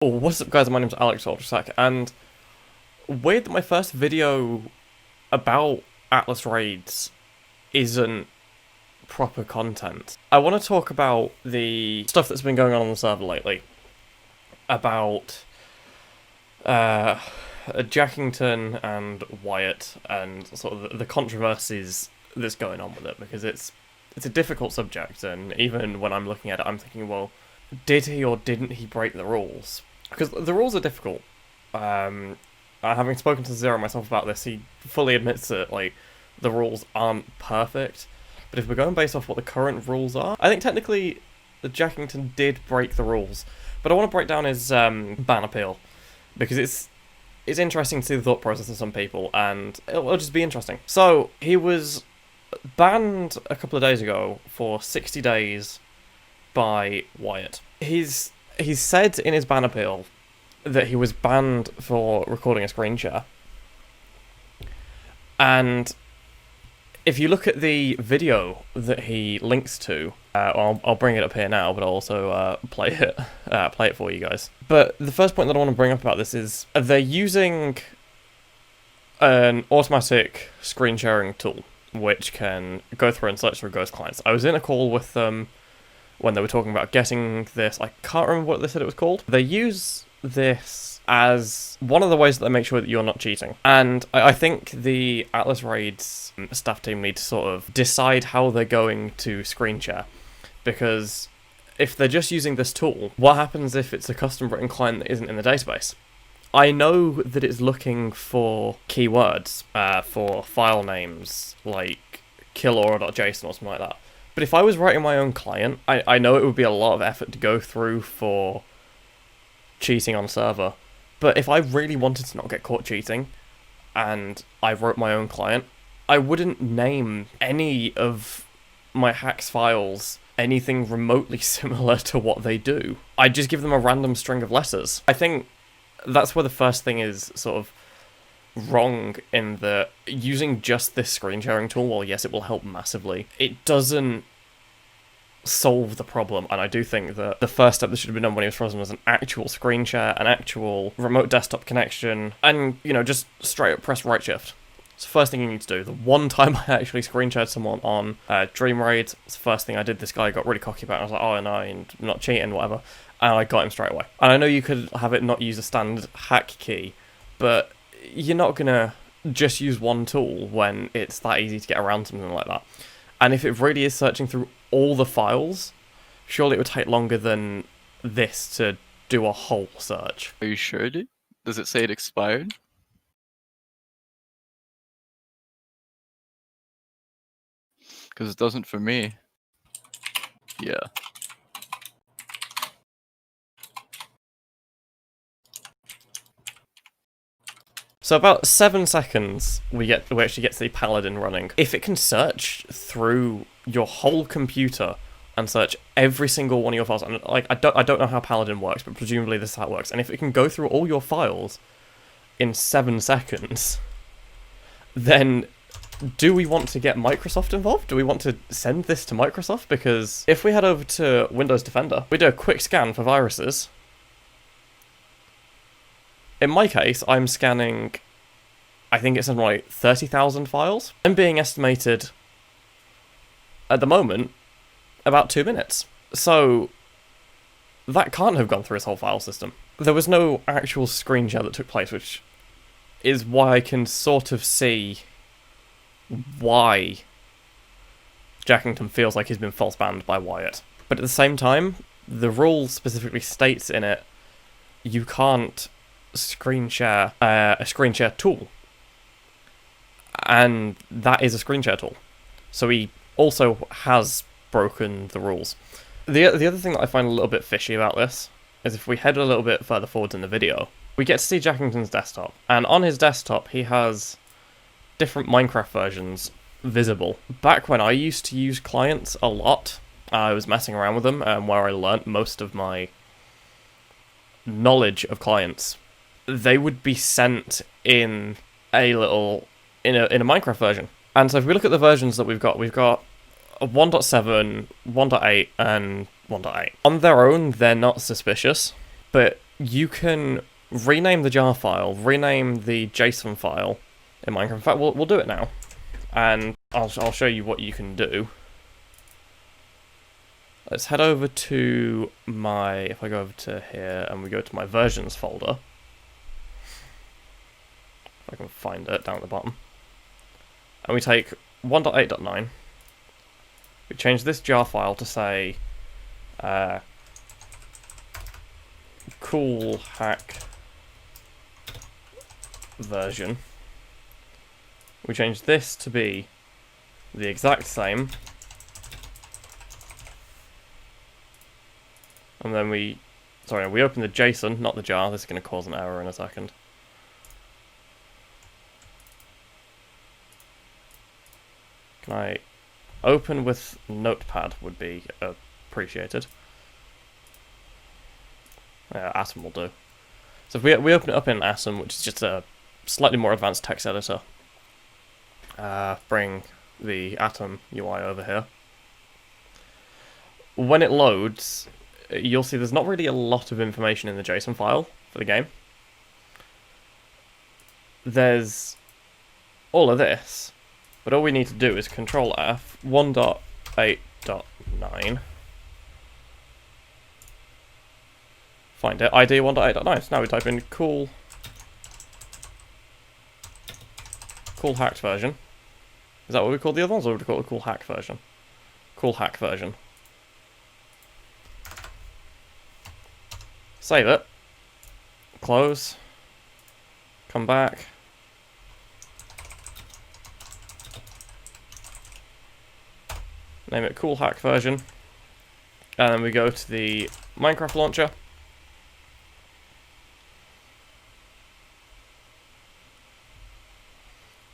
Oh, what's up guys, my name's Alex Ultrasack, and weird that my first video about Atlas raids isn't proper content. I want to talk about the stuff that's been going on the server lately, about Jacington and Whiyt, and sort of the controversies that's going on with it, because it's a difficult subject, and even when I'm looking at it, I'm thinking, well, did he or didn't he break the rules? Because the rules are difficult. Having spoken to Zero myself about this, he fully admits that, like, the rules aren't perfect. But if we're going based off what the current rules are, I think technically the Jacington did break the rules. But I want to break down his ban appeal, because it's interesting to see the thought process of some people, and it'll just be interesting. So, he was banned a couple of days ago for 60 days by Whiyt. He's said in his ban appeal that he was banned for recording a screen share. And if you look at the video that he links to, I'll bring it up here now, but I'll also play it for you guys. But the first point that I want to bring up about this is they're using an automatic screen sharing tool, which can go through and search through ghost clients. I was in a call with them when they were talking about getting this. I can't remember what they said it was called. They use this as one of the ways that they make sure that you're not cheating. And I think the Atlas Raids staff team need to sort of decide how they're going to screen share. Because if they're just using this tool, what happens if it's a custom written client that isn't in the database? I know that it's looking for keywords for file names like killaura.json or something like that. But if I was writing my own client, I know it would be a lot of effort to go through for cheating on server. But if I really wanted to not get caught cheating, and I wrote my own client, I wouldn't name any of my hacks files anything remotely similar to what they do. I'd just give them a random string of letters. I think that's where the first thing is sort of wrong, in that using just this screen sharing tool, while yes, it will help massively, it doesn't solve the problem. And I do think that the first step that should have been done when he was frozen was an actual screen share, an actual remote desktop connection, and, you know, just straight up press right shift. It's the first thing you need to do. The one time I actually screen shared someone on Dream Raid, it's the first thing I did. This guy got really cocky about it. I was like, oh no, I'm not cheating, whatever. And I got him straight away. And I know you could have it not use a standard hack key, but you're not gonna just use one tool when it's that easy to get around something like that. And if it really is searching through all the files, surely it would take longer than this to do a whole search. Are you sure, dude? Does it say it expired? Because it doesn't for me. Yeah. So about 7 seconds, we actually get to the Paladin running. If it can search through your whole computer and search every single one of your files, and like I don't know how Paladin works, but presumably this is how it works. And if it can go through all your files in 7 seconds, then do we want to get Microsoft involved? Do we want to send this to Microsoft? Because if we head over to Windows Defender, we do a quick scan for viruses. In my case, I'm scanning, I think it's something like 30,000 files. I'm being estimated, at the moment, about 2 minutes. So, that can't have gone through his whole file system. There was no actual screen share that took place, which is why I can sort of see why Jacington feels like he's been false banned by Whiyt. But at the same time, the rule specifically states in it, you can't screen share a screen share tool, and that is a screen share tool, so he also has broken the rules. The other thing that I find a little bit fishy about this is if we head a little bit further forward in the video, we get to see Jacington's desktop, and on his desktop he has different Minecraft versions visible. Back when I used to use clients a lot, I was messing around with them, where I learnt most of my knowledge of clients. They would be sent in a Minecraft version. And so if we look at the versions that we've got a 1.7, 1.8, and 1.8. On their own, they're not suspicious, but you can rename the jar file, rename the JSON file in Minecraft. In fact, we'll do it now, and I'll show you what you can do. Let's head over to if I go over to here and we go to my versions folder. If I can find it down at the bottom. And we take 1.8.9. We change this jar file to say cool hack version. We change this to be the exact same. And then we open the JSON, not the jar. This is going to cause an error in a second. Can I open with Notepad would be appreciated. Atom will do. So if we open it up in Atom, which is just a slightly more advanced text editor, bring the Atom UI over here. When it loads, you'll see there's not really a lot of information in the JSON file for the game. There's all of this, but all we need to do is Control F 1.8.9. Find it, ID 1.8.9. So now we type in cool hacked version. Is that what we call the other ones, or would we call it cool hack version? Cool hack version. Save it. Close. Come back. Name it cool hack version. And then we go to the Minecraft launcher.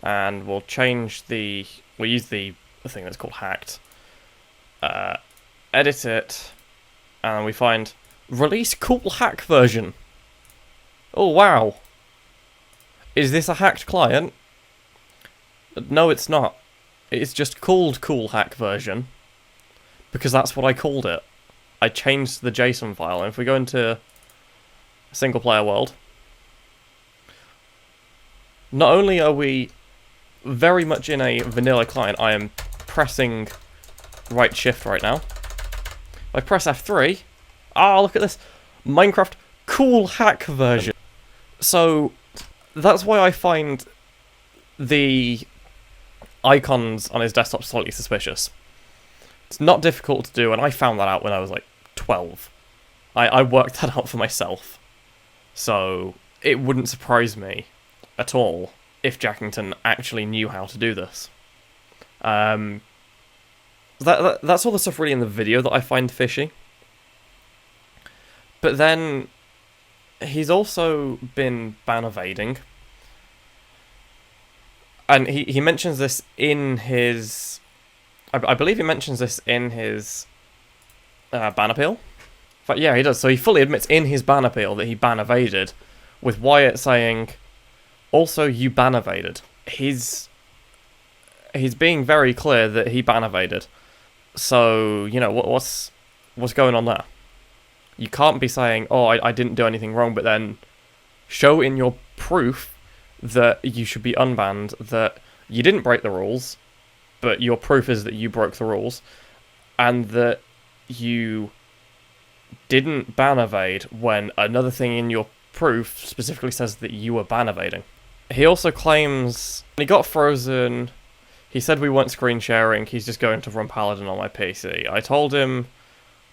And we'll use the thing that's called hacked. Edit it. And we find release cool hack version. Oh wow. Is this a hacked client? No, it's not. It's just called cool hack version because that's what I called it. I changed the JSON file, and if we go into a single player world, not only are we very much in a vanilla client, I am pressing right shift right now. If I press F3, look at this. Minecraft cool hack version. So that's why I find the icons on his desktop slightly suspicious. It's not difficult to do, and I found that out when I was like 12. I worked that out for myself. So it wouldn't surprise me at all if Jacington actually knew how to do this. That's all the stuff really in the video that I find fishy. But then he's also been ban evading. And he mentions this in his... I believe he mentions this in his ban appeal. But yeah, he does. So he fully admits in his ban appeal that he ban evaded, with Whiyt saying, also you ban evaded. He's being very clear that he ban evaded. So, you know, what's going on there? You can't be saying, oh, I didn't do anything wrong, but then show in your proof that you should be unbanned, that you didn't break the rules, but your proof is that you broke the rules, and that you didn't ban evade when another thing in your proof specifically says that you were ban evading. He also claims he got frozen. He said we weren't screen sharing, he's just going to run Paladin on my PC. I told him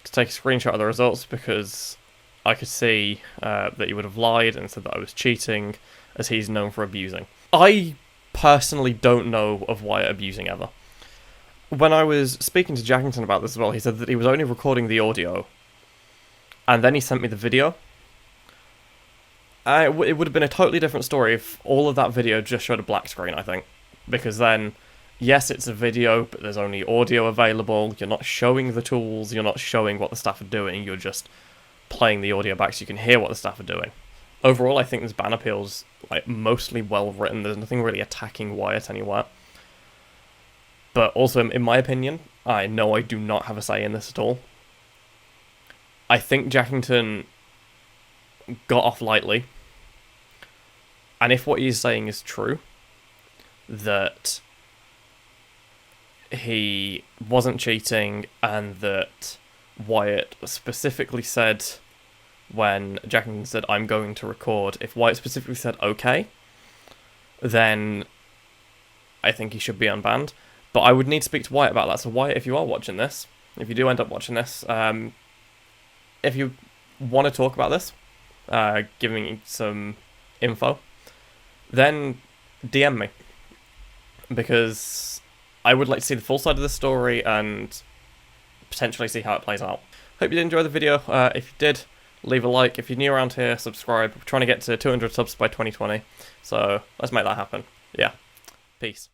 to take a screenshot of the results because I could see that he would have lied and said that I was cheating, as he's known for abusing. I personally don't know of Whiyt abusing ever. When I was speaking to Jacington about this as well, he said that he was only recording the audio, and then he sent me the video. It would have been a totally different story if all of that video just showed a black screen, I think. Because then, yes, it's a video, but there's only audio available, you're not showing the tools, you're not showing what the staff are doing, you're just playing the audio back so you can hear what the staff are doing. Overall, I think this ban appeal's like mostly well written. There's nothing really attacking Whiyt anywhere. But also, in my opinion, I know I do not have a say in this at all. I think Jacington got off lightly, and if what he's saying is true, that he wasn't cheating, and that Whiyt specifically said, when Jacington said, "I'm going to record," if Whiyt specifically said, "Okay," then I think he should be unbanned. But I would need to speak to Whiyt about that. So Whiyt, if you are watching this, if you do end up watching this, if you want to talk about this, giving me some info, then DM me. Because I would like to see the full side of the story and potentially see how it plays out. Hope you did enjoy the video. If you did, leave a like. If you're new around here, subscribe. We're trying to get to 200 subs by 2020. So let's make that happen. Yeah. Peace.